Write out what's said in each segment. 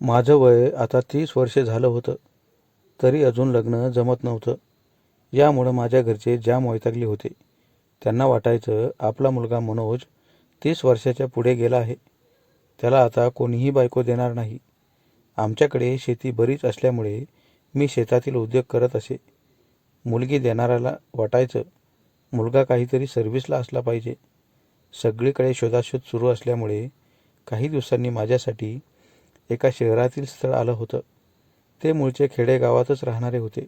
माझं वय आता 30 वर्षे झालं होतं, तरी अजून लग्न जमत नव्हतं. यामुळं माझ्या घरचे जाम वैतागले होते. त्यांना वाटायचं आपला मुलगा मनोज 30 वर्षाच्या पुढे गेला आहे. त्याला आता कोणीही बायको देणार नाही. आमच्याकडे शेती बरीच असल्यामुळे मी शेतातील उद्योग करत असे. मुलगी देणाऱ्याला वाटायचं मुलगा काहीतरी सर्व्हिसला असला पाहिजे. सगळीकडे शोधाशोध सुरू असल्यामुळे काही दिवसांनी माझ्यासाठी एका शहरातील स्थळ आलं होतं. ते मूळचे खेडेगावातच राहणारे होते,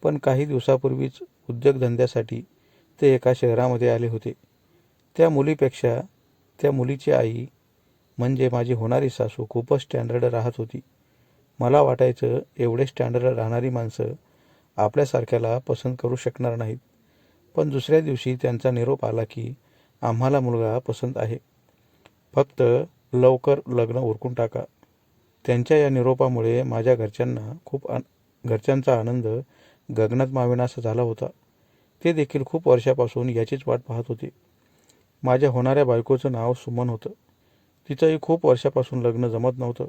पण काही दिवसापूर्वीच उद्योगधंद्यासाठी ते एका शहरामध्ये आले होते. त्या मुलीपेक्षा त्या मुलीची आई म्हणजे माझी होणारी सासू खूपच स्टँडर्ड राहत होती. मला वाटायचं एवढे स्टँडर्ड राहणारी माणसं आपल्यासारख्याला पसंत करू शकणार नाहीत. पण दुसऱ्या दिवशी त्यांचा निरोप आला की आम्हाला मुलगा पसंत आहे, फक्त लवकर लग्न उरकून टाका. त्यांच्या या निरोपामुळे माझ्या घरच्यांचा आनंद गगनात मावेनासा झाला होता. ते देखील खूप वर्षापासून याचीच वाट पाहत होते. माझ्या होणाऱ्या बायकोचं नाव सुमन होतं. तिचंही खूप वर्षापासून लग्न जमत नव्हतं.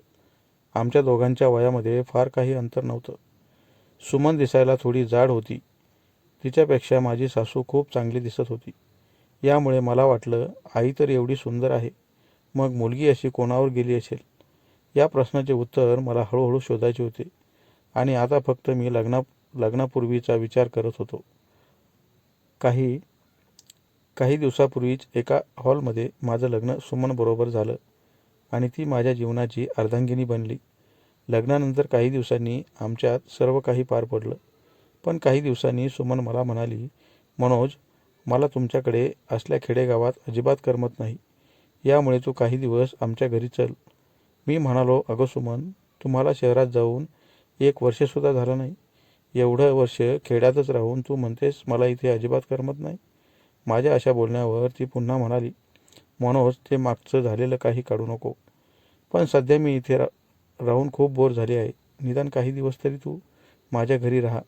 आमच्या दोघांच्या वयामध्ये फार काही अंतर नव्हतं. सुमन दिसायला थोडी जाड होती. तिच्यापेक्षा माझी सासू खूप चांगली दिसत होती. यामुळे मला वाटलं, आई तर एवढी सुंदर आहे, मग मुलगी अशी कोणावर गेली असेल? या प्रश्नाचे उत्तर मला हळूहळू शोधायचे होते. आणि आता फक्त मी लग्नापूर्वीचा विचार करत होतो. काही दिवसापूर्वीच एका हॉलमध्ये माझं लग्न सुमनबरोबर झालं आणि ती माझ्या जीवनाची अर्धांगिनी बनली. लग्नानंतर काही दिवसांनी आमच्यात सर्व काही पार पडलं. पण काही दिवसांनी सुमन मला म्हणाली, मनोज, मला तुमच्याकडे असल्या खेडेगावात अजिबात करमत नाही. यामुळे तू काही दिवस आमच्या घरी चल. मी म्हणालो, अगं सुमन, तुम्हाला शहरात जाऊन 1 वर्षसुद्धा झालं नाही. एवढं वर्ष खेड्यातच राहून तू म्हणतेस मला इथे अजिबात करमत नाही. माझ्या अशा बोलण्यावर ती पुन्हा म्हणाली, मनोज, ते मागचं झालेलं काही काढू नको. पण सध्या मी इथे राहून खूप बोर झाले आहे. निदान काही दिवस तरी तू माझ्या घरी राहा.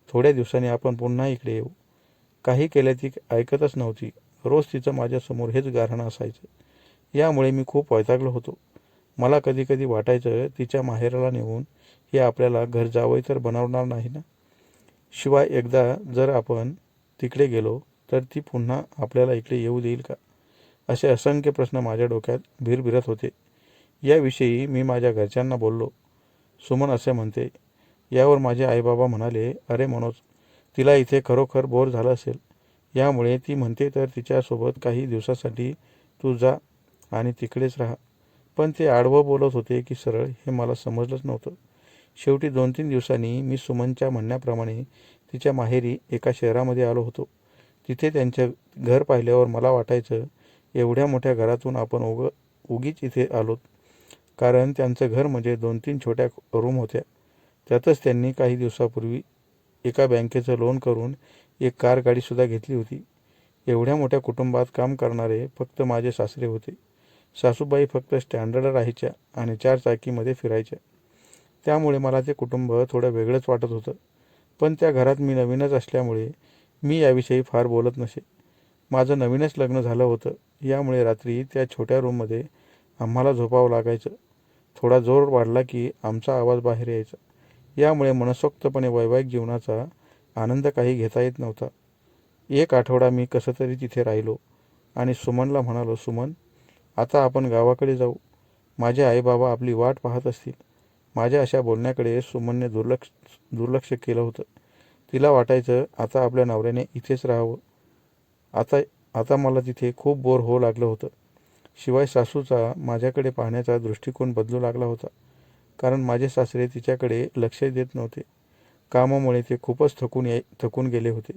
थोड्या दिवसांनी आपण पुन्हा इकडे येऊ. काही केल्या ती ऐकतच नव्हती. रोज तिचं माझ्यासमोर हेच गाऱ्हाणं असायचं. यामुळे मी खूप वैतागलो होतो. मला कधी कधी वाटायचं तिच्या माहेराला नेऊन हे आपल्याला घर जावई तर बनवणार नाही ना. शिवाय एकदा जर आपण तिकडे गेलो तर ती पुन्हा आपल्याला इकडे येऊ देईल का? असे असंख्य प्रश्न माझ्या डोक्यात भिरभिरत होते. याविषयी मी माझ्या घरच्यांना बोललो. सुमन असे म्हणते. यावर माझे आईबाबा म्हणाले, अरे मनोज, तिला इथे खरोखर बोर झालं असेल. यामुळे ती म्हणते तर तिच्यासोबत काही दिवसासाठी तू जा आणि तिकडेच राहा. पण ते आडवं बोलत होते की सरळ, हे मला समजलंच नव्हतं. शेवटी 2-3 दिवसांनी मी सुमनच्या म्हणण्याप्रमाणे तिच्या माहेरी एका शहरामध्ये आलो होतो. तिथे त्यांचं घर पाहिल्यावर मला वाटायचं, एवढ्या मोठ्या घरातून आपण उगीच इथे आलोत. कारण त्यांचं घर म्हणजे 2-3 छोट्या रूम होत्या. त्यातच त्यांनी काही दिवसापूर्वी एका बँकेचं लोन करून एक कार गाडीसुद्धा घेतली होती. एवढ्या मोठ्या कुटुंबात काम करणारे फक्त माझे सासरे होते. सासूबाई फक्त स्टँडर्ड राहायच्या आणि 4 चाकीमध्ये फिरायच्या. त्यामुळे मला ते कुटुंब थोडं वेगळंच वाटत होतं. पण त्या घरात मी नवीनच असल्यामुळे मी याविषयी फार बोलत नसे. माझं नवीनच लग्न झालं होतं. यामुळे रात्री त्या छोट्या रूममध्ये आम्हाला झोपावं लागायचं. थोडा जोर वाढला की आमचा आवाज बाहेर यायचा. यामुळे मनसोक्तपणे वैवाहिक जीवनाचा आनंद काही घेता येत नव्हता. 1 आठवडा मी कसं तरी तिथे राहिलो आणि सुमनला म्हणालो, सुमन, आता आपण गावाकडे जाऊ. माझे आईबाबा आपली वाट पाहत असतील. माझ्या अशा बोलण्याकडे सुमनने दुर्लक्ष केलं होतं. तिला वाटायचं आता आपल्या नवऱ्याने इथेच राहावं. आता मला तिथे खूप बोर होऊ लागलं होतं. शिवाय सासूचा माझ्याकडे पाहण्याचा दृष्टिकोन बदलू लागला होता. कारण माझे सासरे तिच्याकडे लक्ष देत नव्हते. कामामुळे ते खूपच थकून गेले होते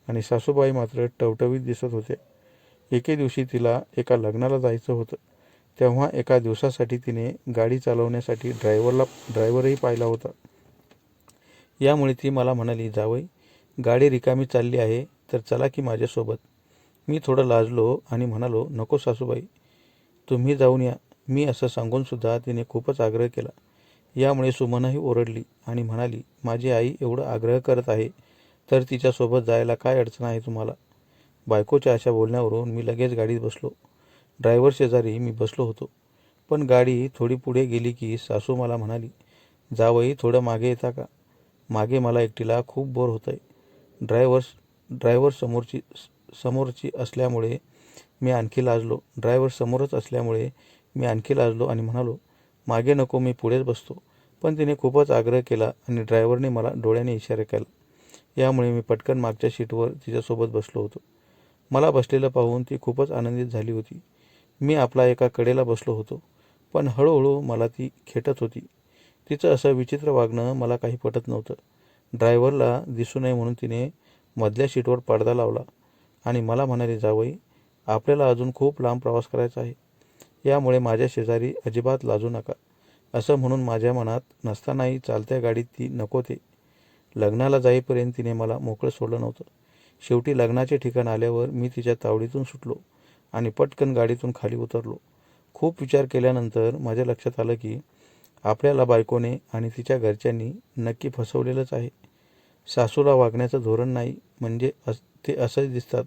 आणि सासूबाई मात्र टवटवीत दिसत होत्या. एके दिवशी तिला एका लग्नाला जायचं होतं. तेव्हा एका दिवसासाठी तिने गाडी चालवण्यासाठी ड्रायव्हरही पाहिला होता. यामुळे ती मला म्हणाली, जावई, गाडी रिकामी चालली आहे तर चला की माझ्यासोबत. मी थोडं लाजलो आणि म्हणालो, नको सासूबाई, तुम्ही जाऊन या. मी असं सांगूनसुद्धा तिने खूपच आग्रह केला. यामुळे सुमनही ओरडली आणि म्हणाली, माझी आई एवढं आग्रह करत आहे तर तिच्यासोबत जायला काय अडचण आहे तुम्हाला? बायकोच्या अशा बोलण्यावरून मी लगेच गाडीत बसलो. ड्रायव्हर शेजारी मी बसलो होतो. पण गाडी थोडी पुढे गेली की सासू मला म्हणाली, जावई थोडं मागे येता का? मागे मला एकटीला खूप बोर होत आहे. ड्रायव्हर समोरची असल्यामुळे मी आणखी लाजलो. ड्रायव्हर समोरच असल्यामुळे मी आणखी लाजलो आणि म्हणालो, मागे नको, मी पुढेच बसतो. पण तिने खूपच आग्रह केला आणि ड्रायव्हरने मला डोळ्याने इशारा केला. यामुळे मी पटकन मागच्या सीटवर तिच्यासोबत बसलो होतो. मला बसलेलं पाहून ती खूपच आनंदित झाली होती. मी आपला एका कडेला बसलो होतो, पण हळूहळू मला ती खेटत होती. तिचं असं विचित्र वागणं मला काही पटत नव्हतं. ड्रायव्हरला दिसू नये म्हणून तिने मधल्या सीटवर पडदा लावला आणि मला म्हणाली, जावई, आपल्याला अजून खूप लांब प्रवास करायचा आहे. यामुळे माझ्या शेजारी अजिबात लाजू नका. असं म्हणून माझ्या मनात नसतानाही चालत्या गाडीत ती नको ते. लग्नाला जाईपर्यंत तिने मला मोकळं सोडलं नव्हतं. शेवटी लग्नाचे ठिकाण आल्यावर मी तिच्या तावडीतून सुटलो आणि पटकन गाडीतून खाली उतरलो. खूप विचार केल्यानंतर माझ्या लक्षात आलं की आपल्याला बायकोने आणि तिच्या घरच्यांनी नक्की फसवलेलंच आहे. सासूला वागण्याचं धोरण नाही म्हणजे ते असंच दिसतात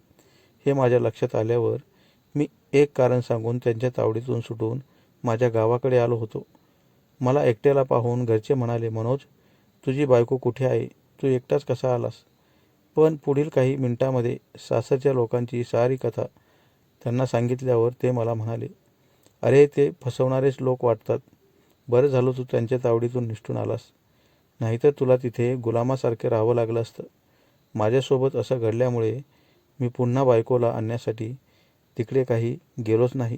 हे माझ्या लक्षात आल्यावर मी एक कारण सांगून त्यांच्या तावडीतून सुटून माझ्या गावाकडे आलो होतो. मला एकट्याला पाहून घरचे म्हणाले, मनोज, तुझी बायको कुठे आहे? तू एकटाच कसा आलास? पण पुढील काही मिनिटांमध्ये सासरच्या लोकांची सारी कथा त्यांना सांगितल्यावर ते मला म्हणाले, अरे, ते फसवणारेच लोक वाटतात. बरं झालं तू त्यांच्या तावडीतून निसटून आलास, नाहीतर तुला तिथे गुलामासारखे राहावं लागलं असतं. माझ्यासोबत असं घडल्यामुळे मी पुन्हा बायकोला आणण्यासाठी तिकडे काही गेलोच नाही.